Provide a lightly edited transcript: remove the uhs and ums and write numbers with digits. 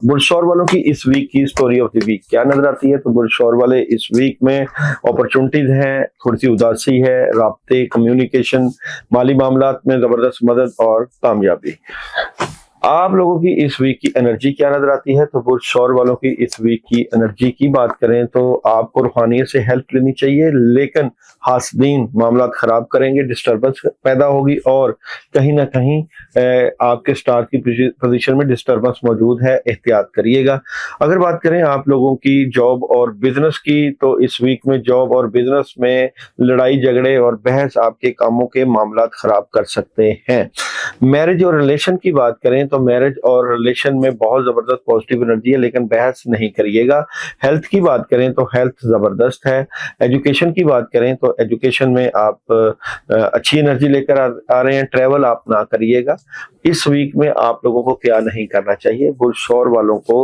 बुलशौर वालों की इस वीक की स्टोरी ऑफ द वीक क्या नजर आती है? तो बुलशौर वाले इस वीक में अपॉर्चुनिटीज हैं, थोड़ी सी उदासी है, राब्ते, कम्युनिकेशन, माली मामलात में जबरदस्त मदद और कामयाबी। आप लोगों की इस वीक की एनर्जी क्या नजर आती है? तो बुलशौर वालों की इस वीक की एनर्जी की बात करें तो आपको रूहानियत से हेल्प लेनी चाहिए, लेकिन हासदीन मामलात खराब करेंगे, डिस्टर्बेंस पैदा होगी और कहीं ना कहीं आपके स्टार की पोजीशन में डिस्टर्बेंस मौजूद है, एहतियात करिएगा। अगर बात करें आप लोगों की जॉब और बिजनेस की, तो इस वीक में जॉब और बिजनेस में लड़ाई झगड़े और बहस आपके कामों के मामलात खराब कर सकते हैं। मैरिज और रिलेशन की बात करें तो मैरिज और रिलेशन में बहुत जबरदस्त पॉजिटिव एनर्जी है, लेकिन बहस नहीं करिएगा। हेल्थ की बात करें तो हेल्थ जबरदस्त है। एजुकेशन की बात करें तो एजुकेशन में आप अच्छी एनर्जी लेकर आ रहे हैं। ट्रैवल आप ना करिएगा। इस वीक में आप लोगों को क्या नहीं करना चाहिए? बुलशौर वालों को